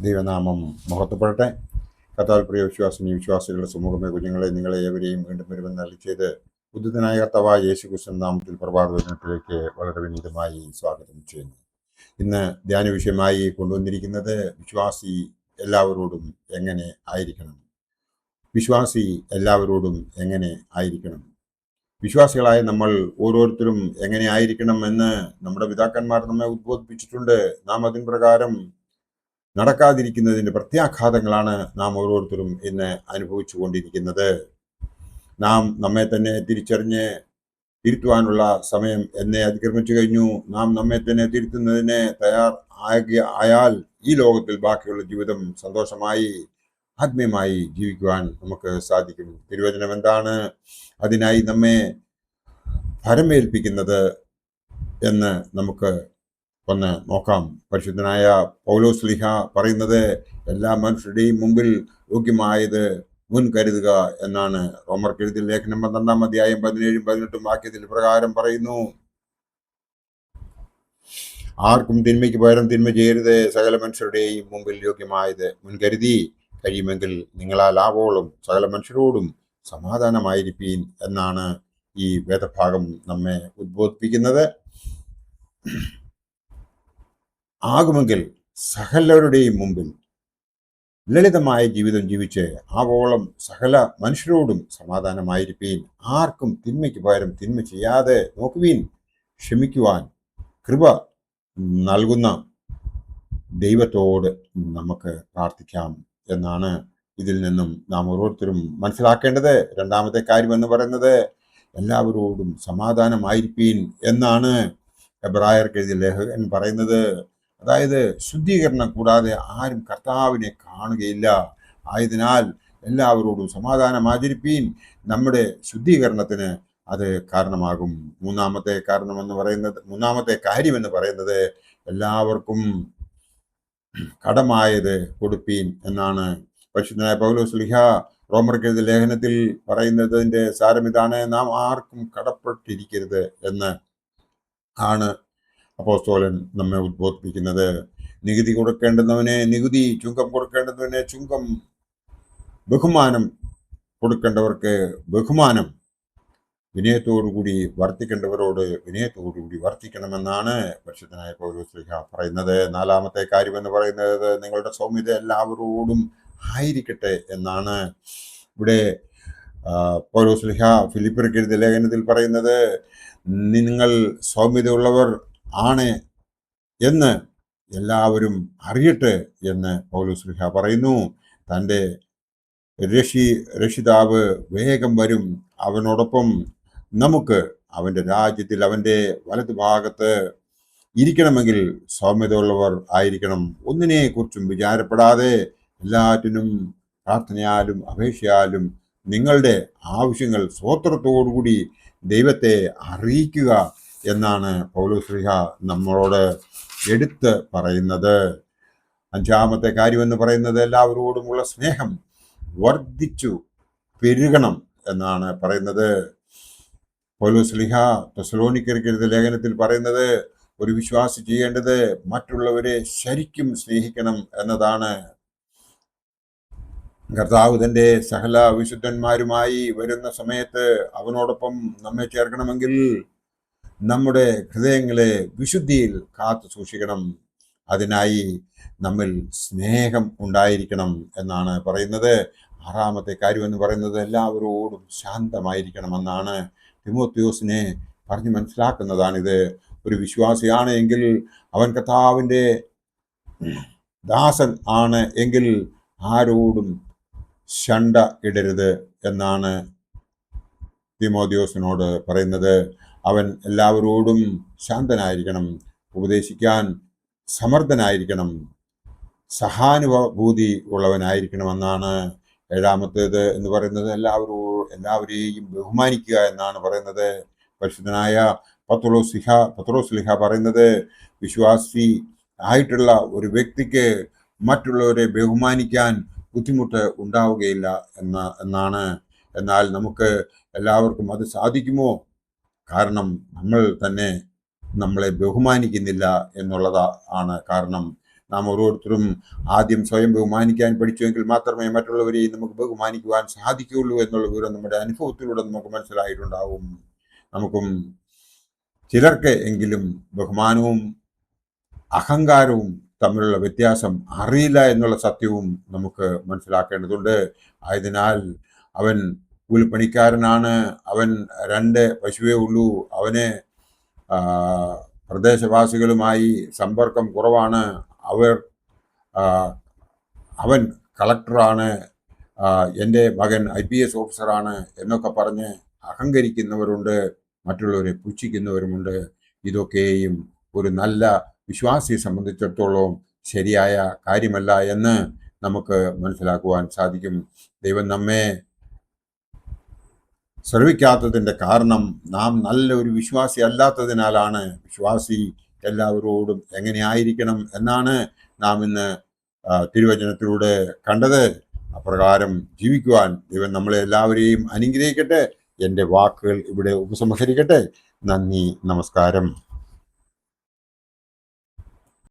ദൈവനാമം മഹത്വപ്പെടട്ടെ. കർത്താവിൽ പ്രിയ വിശ്വാസികളുടെ സമൂഹമേ, കുഞ്ഞുങ്ങളെ, നിങ്ങളെ ഏവരെയും വീണ്ടും വരുമെന്ന് അറിയിച്ചത് ഉദ്ധിതനായ കർത്താവായ യേശു ക്രിസ്തുവിൻ നാമത്തിൽ പ്രഭാതവചനത്തിലേക്ക് വളരെ വിനീതമായി സ്വാഗതം ചെയ്യുന്നു. ഇന്ന് ധ്യാന വിഷയമായി കൊണ്ടുവന്നിരിക്കുന്നത് വിശ്വാസി എല്ലാവരോടും എങ്ങനെ ആയിരിക്കണം. വിശ്വാസി എല്ലാവരോടും എങ്ങനെ ആയിരിക്കണം. വിശ്വാസികളായ നമ്മൾ ഓരോരുത്തരും എങ്ങനെ ആയിരിക്കണം എന്ന് നമ്മുടെ പിതാക്കന്മാർ നമ്മെ ഉദ്ബോധിപ്പിച്ചിട്ടുണ്ട്. നാം അതിൻ പ്രകാരം നടക്കാതിരിക്കുന്നതിൻ്റെ പ്രത്യാഘാതങ്ങളാണ് നാം ഓരോരുത്തരും ഇന്ന് അനുഭവിച്ചു കൊണ്ടിരിക്കുന്നത്. നാം നമ്മെ തന്നെ തിരിച്ചറിഞ്ഞ് തിരുത്തുവാനുള്ള സമയം എന്നെ അതിക്രമിച്ചു കഴിഞ്ഞു. നാം നമ്മെ തന്നെ തിരുത്തുന്നതിന് ആയാൽ ഈ ലോകത്തിൽ ബാക്കിയുള്ള ജീവിതം സന്തോഷമായി ആത്മീയമായി ജീവിക്കുവാൻ നമുക്ക് സാധിക്കും. തിരുവചനം എന്താണ് അതിനായി നമ്മെ ഫലമേൽപ്പിക്കുന്നത് എന്ന് നമുക്ക് ഒന്ന് നോക്കാം. പരിശുദ്ധനായ പൗലോസ് ശ്ലീഹ പറയുന്നത് എല്ലാ മനുഷ്യരുടെയും മുമ്പിൽ യോഗ്യമായത് മുൻകരുതുക എന്നാണ്. റോമർക്ക് എഴുതിയ ലേഖനം 12-ാം അധ്യായം 17-18 വാക്യത്തിൽ പ്രകാരം പറയുന്നു, ആർക്കും തിന്മയ്ക്ക് പകരം തിന്മ ചെയ്യരുത്, സകല മനുഷ്യരുടെയും മുമ്പിൽ യോഗ്യമായത് മുൻകരുതി കഴിയുമെങ്കിൽ നിങ്ങളാൽ ആവോളം സകല മനുഷ്യരോടും സമാധാനമായിരിപ്പീൻ എന്നാണ് ഈ വേദഭാഗം നമ്മെ ഉദ്ബോധിപ്പിക്കുന്നത്. ആകുമെങ്കിൽ സകലരുടെയും മുമ്പിൽ ലളിതമായ ജീവിതം ജീവിച്ച് ആവോളം സകല മനുഷ്യരോടും സമാധാനമായിരിപ്പീൻ. ആർക്കും തിന്മയ്ക്ക് പകരം തിന്മ ചെയ്യാതെ നോക്കുവീൻ. ക്ഷമിക്കുവാൻ കൃപ നൽകുന്ന ദൈവത്തോട് നമുക്ക് പ്രാർത്ഥിക്കാം എന്നാണ് ഇതിൽ നിന്നും നാം ഓരോരുത്തരും മനസ്സിലാക്കേണ്ടത്. രണ്ടാമത്തെ കാര്യം എന്ന് പറയുന്നത് എല്ലാവരോടും സമാധാനമായിരിപ്പീൻ എന്നാണ് എബ്രായർക്ക് എഴുതിയ ലേഖകൻ പറയുന്നത്. അതായത് ശുദ്ധീകരണം കൂടാതെ ആരും കർത്താവിനെ കാണുകയില്ല. ആയതിനാൽ എല്ലാവരോടും സമാധാനം ആചരിപ്പീൻ. നമ്മുടെ ശുദ്ധീകരണത്തിന് അത് കാരണമാകും. മൂന്നാമത്തെ കാര്യം എന്ന് പറയുന്നത് എല്ലാവർക്കും കടമായത് കൊടുപ്പീൻ എന്നാണ്. പരിശുദ്ധനായ പൗലോസ് ശ്ലീഹ റോമർക്ക് എഴുതിയ ലേഖനത്തിൽ പറയുന്നതിന്റെ സാരം ഇതാണ്: നാം ആർക്കും കടപ്പെട്ടിരിക്കരുത് എന്ന് ആണ് അപ്പോസ്തലൻ നമ്മെ ഉദ്ബോധിപ്പിക്കുന്നത്. നികുതി കൊടുക്കേണ്ടുന്നവനെ നികുതി, ചുങ്കം കൊടുക്കേണ്ടുന്നവനെ ചുങ്കം, ബഹുമാനം കൊടുക്കേണ്ടവർക്ക് ബഹുമാനം, വിനയത്തോടുകൂടി വർത്തിക്കേണ്ടവരോട് വിനയത്തോടുകൂടി വർത്തിക്കണമെന്നാണ് പരിശുദ്ധനായ പൗലോസ് ശ്ലീഹ പറയുന്നത്. നാലാമത്തെ കാര്യം എന്ന് പറയുന്നത് നിങ്ങളുടെ സൗമ്യത എല്ലാവരോടും ആയിരിക്കട്ടെ എന്നാണ്. ഇവിടെ പൗലോസ് ശ്ലീഹ ഫിലിപ്പിയർക്ക് എഴുതിയ ലേഖനത്തിൽ പറയുന്നത് നിങ്ങൾ സൗമ്യതയുള്ളവർ ആണ് എന്ന് എല്ലാവരും അറിയട്ടെ എന്ന് പൗലോസ് ശ്ലീഹ പറയുന്നു. തൻ്റെ രക്ഷിതാവ് വേഗം വരും, അവനോടൊപ്പം നമുക്ക് അവൻ്റെ രാജ്യത്തിൽ അവൻ്റെ വലതുഭാഗത്ത് ഇരിക്കണമെങ്കിൽ സൗമ്യതയുള്ളവർ ആയിരിക്കണം. ഒന്നിനെ കുറിച്ചും വിചാരപ്പെടാതെ എല്ലാറ്റിനും പ്രാർത്ഥനയാലും അപേക്ഷയാലും നിങ്ങളുടെ ആവശ്യങ്ങൾ സ്തോത്രത്തോടുകൂടി ദൈവത്തെ അറിയിക്കുക എന്നാണ് പൗലോസ് ശ്ലീഹ നമ്മളോട് എടുത്ത് പറയുന്നത്. അഞ്ചാമത്തെ കാര്യം എന്ന് പറയുന്നത് എല്ലാവരോടുമുള്ള സ്നേഹം വർദ്ധിച്ചു പെരുകണം എന്നാണ് പറയുന്നത്. പൗലോസ് ശ്ലീഹ തെസ്സലോനിക്കർക്ക് എഴുതിയ ലേഖനത്തിൽ പറയുന്നത് ഒരു വിശ്വാസി ചെയ്യേണ്ടത് മറ്റുള്ളവരെ ശരിക്കും സ്നേഹിക്കണം എന്നതാണ്. കർത്താവ് തൻ്റെ സകല വിശുദ്ധന്മാരുമായി വരുന്ന സമയത്ത് അവനോടൊപ്പം നമ്മെ ചേർക്കണമെങ്കിൽ നമ്മുടെ ഹൃദയങ്ങളെ വിശുദ്ധിയിൽ കാത്തു സൂക്ഷിക്കണം. അതിനായി നമ്മിൽ സ്നേഹം ഉണ്ടായിരിക്കണം എന്നാണ് പറയുന്നത്. ആറാമത്തെ കാര്യം എന്ന് പറയുന്നത് എല്ലാവരോടും ശാന്തമായിരിക്കണമെന്നാണ്. തിമോത്തിയോസിനെ പറഞ്ഞ് മനസ്സിലാക്കുന്നതാണിത്. ഒരു വിശ്വാസിയാണ് എങ്കിൽ അവൻ കർത്താവിൻ്റെ ദാസൻ ആണ് എങ്കിൽ ആരോടും ശണ്ട ഇടരുത് എന്നാണ് തിമോത്തിയോസിനോട് പറയുന്നത്. അവൻ എല്ലാവരോടും ശാന്തനായിരിക്കണം, ഉപദേശിക്കാൻ സമർത്ഥനായിരിക്കണം, സഹാനുഭൂതി ഉള്ളവനായിരിക്കണമെന്നാണ്. ഏഴാമത്തേത് എന്ന് പറയുന്നത് എല്ലാവരെയും ബഹുമാനിക്കുക എന്നാണ് പറയുന്നത്. പരിശുദ്ധനായ പത്രോസ് ശ്ലീഹ പറയുന്നത് വിശ്വാസി ആയിട്ടുള്ള ഒരു വ്യക്തിക്ക് മറ്റുള്ളവരെ ബഹുമാനിക്കാൻ ബുദ്ധിമുട്ട് ഉണ്ടാവുകയില്ല എന്നാണ്. എന്നാൽ നമുക്ക് എല്ലാവർക്കും അത് സാധിക്കുമോ? കാരണം നമ്മൾ തന്നെ നമ്മളെ ബഹുമാനിക്കുന്നില്ല എന്നുള്ളതാണ് കാരണം. നാം ഓരോരുത്തരും ആദ്യം സ്വയം ബഹുമാനിക്കാൻ പഠിച്ചുവെങ്കിൽ മാത്രമേ മറ്റുള്ളവരെയും നമുക്ക് ബഹുമാനിക്കുവാൻ സാധിക്കുകയുള്ളൂ എന്നുള്ള വിവരം നമ്മുടെ അനുഭവത്തിലൂടെ നമുക്ക് മനസ്സിലായിട്ടുണ്ടാവും. നമുക്കും ചിലർക്ക് എങ്കിലും ബഹുമാനവും അഹങ്കാരവും തമ്മിലുള്ള വ്യത്യാസം അറിയില്ല എന്നുള്ള സത്യവും നമുക്ക് മനസ്സിലാക്കേണ്ടതുണ്ട്. ആയതിനാൽ അവൻ കൂലിപ്പണിക്കാരനാണ്, അവൻ 2 പശുവേ ഉള്ളൂ, അവന് പ്രദേശവാസികളുമായി സമ്പർക്കം കുറവാണ്, അവൻ കളക്ടറാണ്, എൻ്റെ മകൻ IPS ഓഫീസറാണ് എന്നൊക്കെ പറഞ്ഞ് അഹങ്കരിക്കുന്നവരുണ്ട്, മറ്റുള്ളവരെ പുച്ഛിക്കുന്നവരുമുണ്ട്. ഇതൊക്കെയും ഒരു നല്ല വിശ്വാസിയെ സംബന്ധിച്ചിടത്തോളം ശരിയായ കാര്യമല്ല എന്ന് നമുക്ക് മനസ്സിലാക്കുവാൻ സാധിക്കും. ദൈവം നമ്മെ ശ്രവിക്കാത്തതിൻ്റെ കാരണം നാം നല്ല ഒരു വിശ്വാസി അല്ലാത്തതിനാലാണ്. വിശ്വാസി എല്ലാവരോടും എങ്ങനെയായിരിക്കണം എന്നാണ് നാം ഇന്ന് തിരുവചനത്തിലൂടെ കണ്ടത്. അപ്രകാരം ജീവിക്കുവാൻ ദൈവം നമ്മളെ എല്ലാവരെയും അനുഗ്രഹിക്കട്ടെ. എൻ്റെ വാക്കുകൾ ഇവിടെ ഉപസംഹരിക്കട്ടെ. നന്ദി, നമസ്കാരം.